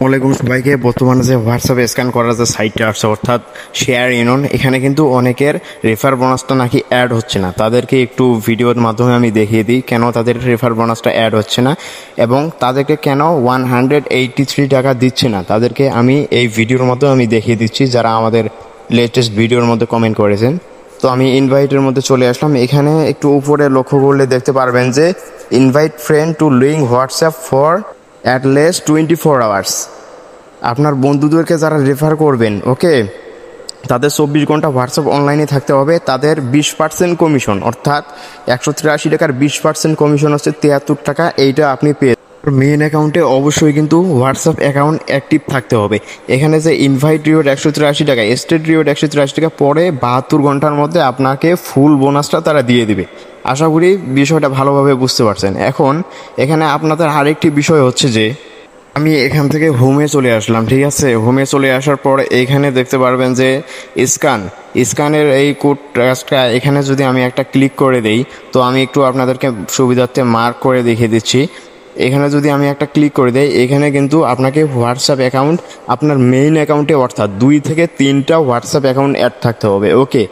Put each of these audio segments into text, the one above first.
ওয়ালাইকুম সবাইকে। বর্তমানে যে হোয়াটসঅ্যাপ স্ক্যান করার যে সাইটটা আছে অর্থাৎ শেয়ার ইউনিয়ন, এখানে কিন্তু অনেকের রেফার বোনাসটা নাকি অ্যাড হচ্ছে না। তাদেরকে একটু ভিডিওর মাধ্যমে আমি দেখিয়ে দিই কেন তাদের রেফার বোনাসটা অ্যাড হচ্ছে না এবং তাদেরকে কেন 183 টাকা দিচ্ছে না। তাদেরকে আমি এই ভিডিওর মাধ্যমে আমি দেখিয়ে দিচ্ছি, যারা আমাদের লেটেস্ট ভিডিওর মধ্যে কমেন্ট করেছেন। তো আমি ইনভাইটের মধ্যে চলে আসলাম। এখানে একটু উপরে লক্ষ্য করলে দেখতে পারবেন যে invite friend two link WhatsApp for at least 24 hours. আপনার বন্ধুদেরকে যারা রেফার করবেন, ওকে, তাদের 24 ঘন্টা হোয়াটসঅ্যাপ অনলাইনে থাকতে হবে। তাদের 20% কমিশন, অর্থাৎ 183 টাকার 20% কমিশন হচ্ছে 73 টাকা। এইটা আপনি পেয়ে মেইন অ্যাকাউন্টে অবশ্যই কিন্তু হোয়াটসঅ্যাপ অ্যাকাউন্ট অ্যাক্টিভ থাকতে হবে। এখানে যে ইনভাইট রিওয়ার্ড 183 টাকা, স্টেট রিওয়ার্ড 183 টাকা, পরে 72 ঘন্টার মধ্যে আপনাকে ফুল বোনাসটা তারা দিয়ে দিবে। আশা করি বিষয়টা ভালোভাবে বুঝতে পারছেন। এখন এখানে আপনাদের আরেকটি বিষয় হচ্ছে যে আমি এখান থেকে হোমে চলে আসলাম, ঠিক আছে। হোমে চলে আসার পর এইখানে দেখতে পারবেন যে স্ক্যানের এই কোডটা এখানে যদি আমি একটা ক্লিক করে দেই, তো আমি একটু আপনাদেরকে সুবিধার্থে মার্ক করে দেখিয়ে দিচ্ছি। এখানে যদি আমি একটা ক্লিক করে দেই, এখানে কিন্তু আপনাকে হোয়াটসঅ্যাপ অ্যাকাউন্ট আপনার মেইন অ্যাকাউন্টে অর্থাৎ 2 থেকে 3টা হোয়াটসঅ্যাপ অ্যাকাউন্ট অ্যাড থাকতে হবে, ওকে।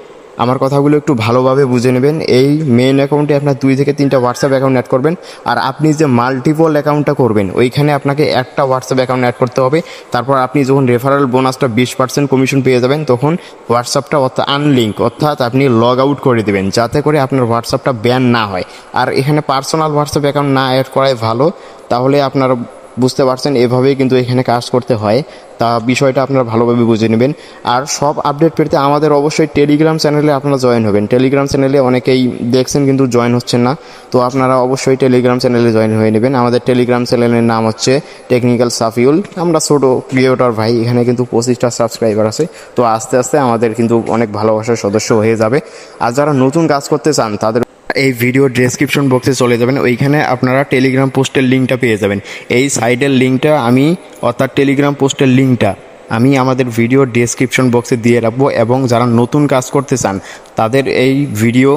আমার কথাগুলো একটু ভালোভাবে বুঝে নেবেন। এই মেইন অ্যাকাউন্টে আপনার 2 থেকে 3টা হোয়াটসঅ্যাপ অ্যাকাউন্ট অ্যাড করবেন। আর আপনি যে মাল্টিপল অ্যাকাউন্টটা করবেন, ওইখানে আপনাকে একটা হোয়াটসঅ্যাপ অ্যাকাউন্ট অ্যাড করতে হবে। তারপর আপনি যখন রেফারেল বোনাসটা 20% কমিশন পেয়ে যাবেন, তখন হোয়াটসঅ্যাপটা আনলিঙ্ক অর্থাৎ আপনি লগ আউট করে দেবেন, যাতে করে আপনার হোয়াটসঅ্যাপটা ব্যান না হয়। আর এখানে পার্সোনাল হোয়াটসঅ্যাপ অ্যাকাউন্ট না অ্যাড করাই ভালো। তাহলে আপনারা বুঝতে পারছেন, এভাবেই কিন্তু এখানে কাজ করতে হয়। তা বিষয়টা আপনারা ভালোভাবে বুঝে নেবেন। আর সব আপডেট পেতে আমাদের অবশ্যই টেলিগ্রাম চ্যানেলে আপনারা জয়েন হবেন। টেলিগ্রাম চ্যানেলে অনেকেই দেখছেন কিন্তু জয়েন হচ্ছেন না, তো আপনারা অবশ্যই টেলিগ্রাম চ্যানেলে জয়েন হয়ে নেবেন। আমাদের টেলিগ্রাম চ্যানেলের নাম হচ্ছে টেকনিক্যাল সাফিউল। আমরা ছোটো ক্রিয়েটর ভাই, এখানে কিন্তু 25টা সাবস্ক্রাইবার আছে। তো আস্তে আস্তে আমাদের কিন্তু অনেক ভালোবাসার সদস্য হয়ে যাবে। আর যারা নতুন কাজ করতে চান, তাদের এই ভিডিও ডেসক্রিপশন বক্সে চলে যাবেন, ওইখানে আপনারা টেলিগ্রাম পোস্টের লিঙ্কটা পেয়ে যাবেন। এই সাইটের লিঙ্কটা আমি, অর্থাৎ টেলিগ্রাম পোস্টের লিঙ্কটা আমি আমাদের ভিডিও ডেসক্রিপশন বক্সে দিয়ে রাখবো। এবং যারা নতুন কাজ করতে চান, তাদের এই ভিডিও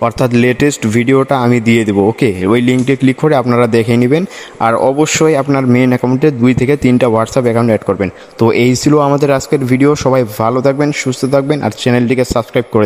অর্থাৎ লেটেস্ট ভিডিওটা আমি দিয়ে দেবো, ওকে। ওই লিঙ্কটি ক্লিক করে আপনারা দেখে নেবেন। আর অবশ্যই আপনার মেইন অ্যাকাউন্টে 2 থেকে 3টা হোয়াটসঅ্যাপ অ্যাকাউন্ট অ্যাড করবেন। তো এই ছিল আমাদের আজকের ভিডিও। সবাই ভালো থাকবেন, সুস্থ থাকবেন, আর চ্যানেলটিকে সাবস্ক্রাইব করে